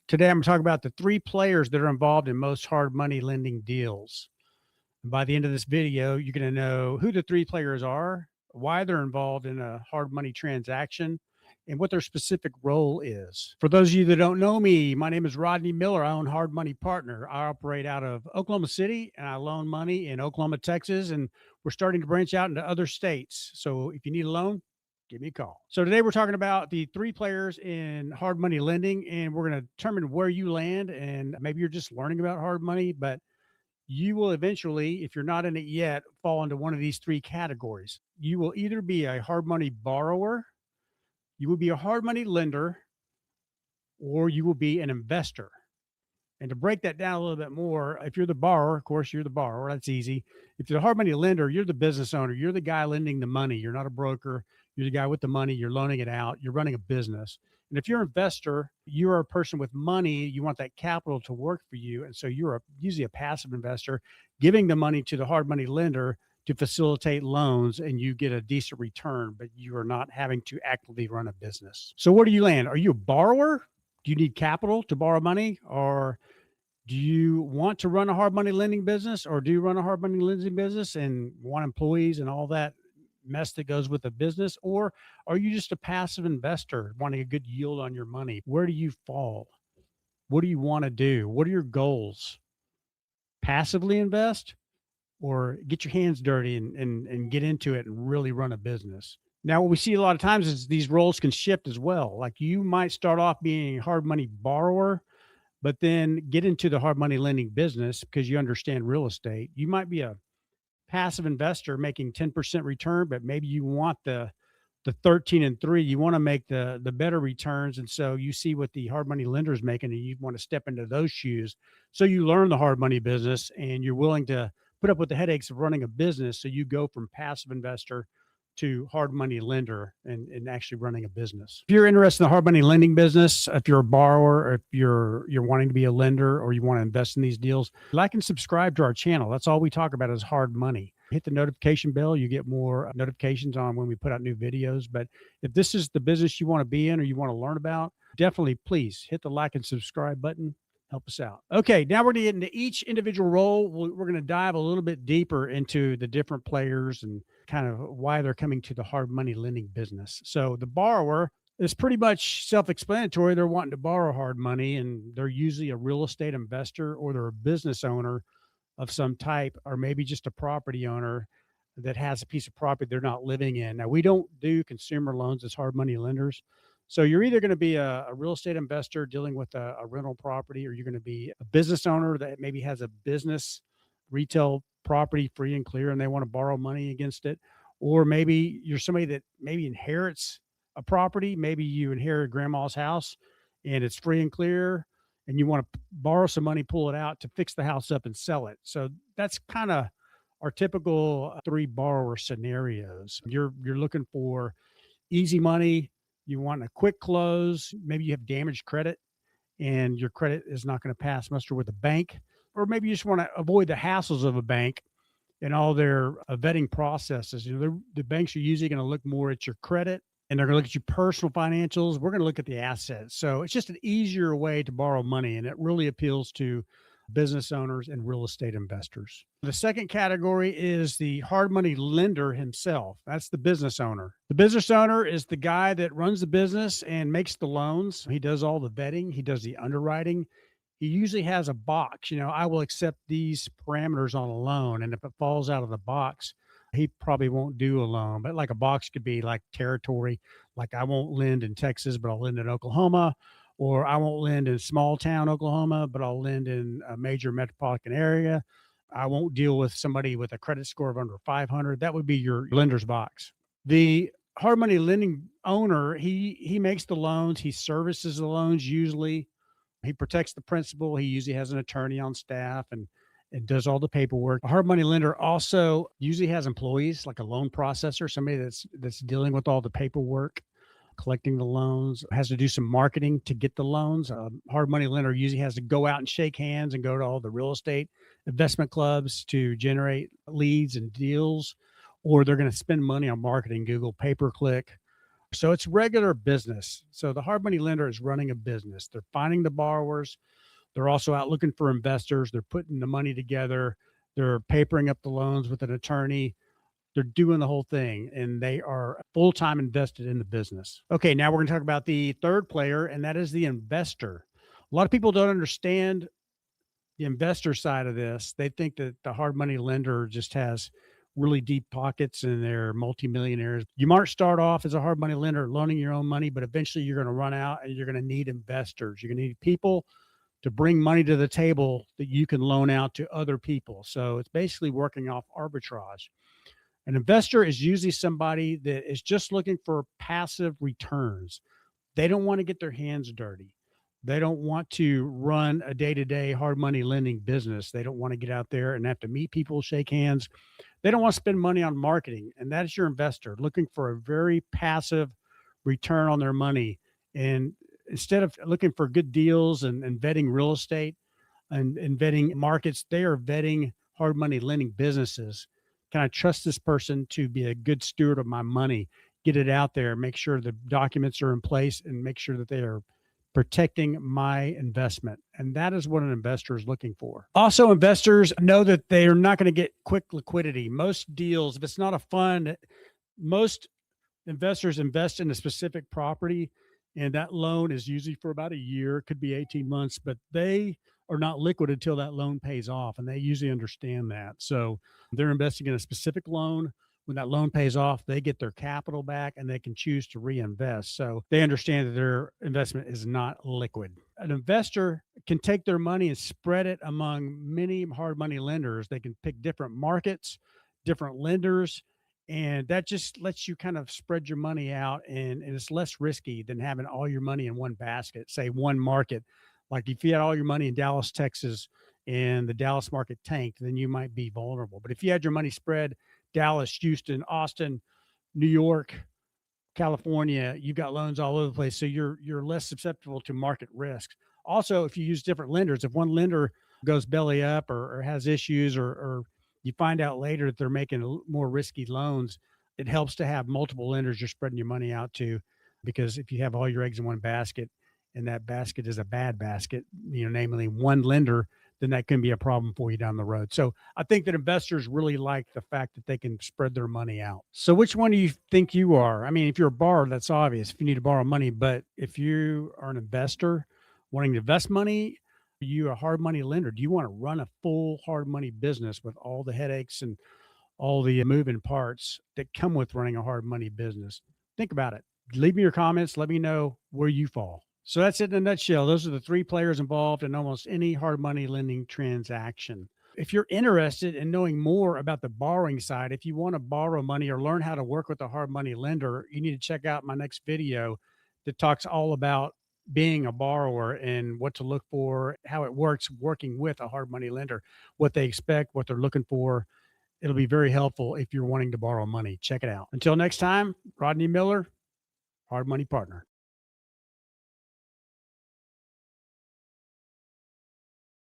Today, I'm going to talk about the three players that are involved in most hard money lending deals. And by the end of this video, you're going to know who the three players are, why they're involved in a hard money transaction, and what their specific role is. For those of you that don't know me, my name is Rodney Miller. I own Hard Money Partner. I operate out of Oklahoma City, and I loan money in Oklahoma, Texas, and we're starting to branch out into other states. So if you need a loan, give me a call. So today we're talking about the three players in hard money lending, and we're going to determine where you land. And maybe you're just learning about hard money, but you will eventually, if you're not in it yet, fall into one of these three categories. You will either be a hard money borrower, you will be a hard money lender, or you will be an investor. And to break that down a little bit more, if you're the borrower, of course, you're the borrower. That's easy. If you're the hard money lender, you're the business owner. You're the guy lending the money. You're not a broker. You're the guy with the money. You're loaning it out. You're running a business. And if you're an investor, you're a person with money. You want that capital to work for you. And so you're usually a passive investor, giving the money to the hard money lender to facilitate loans, and you get a decent return, but you are not having to actively run a business. So where do you land? Are you a borrower? Do you need capital to borrow money? Or do you want to run a hard money lending business, or do you run a hard money lending business and want employees and all that mess that goes with the business? Or are you just a passive investor wanting a good yield on your money? Where do you fall? What do you want to do? What are your goals? Passively invest, or get your hands dirty and get into it and really run a business? Now, what we see a lot of times is these roles can shift as well. Like you might start off being a hard money borrower, but then get into the hard money lending business because you understand real estate. You might be a passive investor making 10% return, but maybe you want the 13 and 3. You want to make the better returns. And so you see what the hard money lender is making, and you want to step into those shoes. So you learn the hard money business, and you're willing to put up with the headaches of running a business. So you go from passive investor to hard money lender and actually running a business. If you're interested in the hard money lending business, if you're a borrower, or if you're wanting to be a lender, or you want to invest in these deals, like and subscribe to our channel. That's all we talk about is hard money. Hit the notification bell. You get more notifications on when we put out new videos. But if this is the business you want to be in or you want to learn about, definitely please hit the like and subscribe button. Help us out. Okay, now we're going to get into each individual role. We're going to dive a little bit deeper into the different players and kind of why they're coming to the hard money lending business. So the borrower is pretty much self-explanatory. They're wanting to borrow hard money, and they're usually a real estate investor, or they're a business owner of some type, or maybe just a property owner that has a piece of property they're not living in. Now, we don't do consumer loans as hard money lenders. So you're either going to be a real estate investor dealing with a rental property, or you're going to be a business owner that maybe has a business retail property free and clear, and they want to borrow money against it. Or maybe you're somebody that maybe inherits a property. Maybe you inherit grandma's house and it's free and clear, and you want to borrow some money, pull it out to fix the house up and sell it. So that's kind of our typical three borrower scenarios. You're looking for easy money. You want a quick close. Maybe you have damaged credit and your credit is not going to pass muster with a bank. Or maybe you just want to avoid the hassles of a bank and all their vetting processes. You know, the banks are usually going to look more at your credit, and they're going to look at your personal financials. We're going to look at the assets. So it's just an easier way to borrow money, and it really appeals to business owners and real estate investors. The second category is the hard money lender himself. That's the business owner. The business owner is the guy that runs the business and makes the loans. He does all the vetting. He does the underwriting. He usually has a box. You know, I will accept these parameters on a loan, and if it falls out of the box, he probably won't do a loan. But like a box could be like territory. Like I won't lend in Texas, but I'll lend in Oklahoma. Or I won't lend in small town Oklahoma, but I'll lend in a major metropolitan area. I won't deal with somebody with a credit score of under 500. That would be your lender's box. The hard money lending owner, he makes the loans. He services the loans usually. He protects the principal. He usually has an attorney on staff and does all the paperwork. A hard money lender also usually has employees, like a loan processor, somebody that's dealing with all the paperwork, collecting the loans, has to do some marketing to get the loans. Hard money lender usually has to go out and shake hands and go to all the real estate investment clubs to generate leads and deals, or they're going to spend money on marketing, Google pay-per-click, So it's regular business. So the hard money lender is running a business. They're finding the borrowers. They're also out looking for investors. They're putting the money together. They're papering up the loans with an attorney. They're doing the whole thing, and they are full-time invested in the business. Okay, now we're going to talk about the third player, and that is the investor. A lot of people don't understand the investor side of this. They think that the hard money lender just has really deep pockets and they're multimillionaires. You might start off as a hard money lender loaning your own money, but eventually you're going to run out and you're going to need investors. You're going to need people to bring money to the table that you can loan out to other people. So it's basically working off arbitrage. An investor is usually somebody that is just looking for passive returns. They don't want to get their hands dirty. They don't want to run a day-to-day hard money lending business. They don't want to get out there and have to meet people, shake hands. They don't want to spend money on marketing. And that is your investor looking for a very passive return on their money. And instead of looking for good deals and vetting real estate and vetting markets, they are vetting hard money lending businesses. Can I trust this person to be a good steward of my money? Get it out there, make sure the documents are in place, and make sure that they are protecting my investment. And that is what an investor is looking for. Also, investors know that they are not going to get quick liquidity. Most deals, if it's not a fund, most investors invest in a specific property, and that loan is usually for about a year, it could be 18 months, but they are not liquid until that loan pays off. And they usually understand that. So they're investing in a specific loan. When that loan pays off, they get their capital back and they can choose to reinvest. So they understand that their investment is not liquid. An investor can take their money and spread it among many hard money lenders. They can pick different markets, different lenders, and that just lets you kind of spread your money out, and it's less risky than having all your money in one basket, say one market. Like if you had all your money in Dallas, Texas, and the Dallas market tanked, then you might be vulnerable. But if you had your money spread Dallas, Houston, Austin, New York, California, you've got loans all over the place. So you're less susceptible to market risks. Also, if you use different lenders, if one lender goes belly up or has issues, or you find out later that they're making more risky loans, it helps to have multiple lenders you're spreading your money out to, because if you have all your eggs in one basket and that basket is a bad basket, namely one lender, then that can be a problem for you down the road. So I think that investors really like the fact that they can spread their money out. So which one do you think you are? I mean, if you're a borrower, that's obvious if you need to borrow money, but if you are an investor wanting to invest money, are you a hard money lender? Do you want to run a full hard money business with all the headaches and all the moving parts that come with running a hard money business? Think about it. Leave me your comments. Let me know where you fall. So that's it in a nutshell. Those are the three players involved in almost any hard money lending transaction. If you're interested in knowing more about the borrowing side, if you want to borrow money or learn how to work with a hard money lender, you need to check out my next video that talks all about being a borrower and what to look for, how it works working with a hard money lender, what they expect, what they're looking for. It'll be very helpful if you're wanting to borrow money. Check it out. Until next time, Rodney Miller, Hard Money Partner.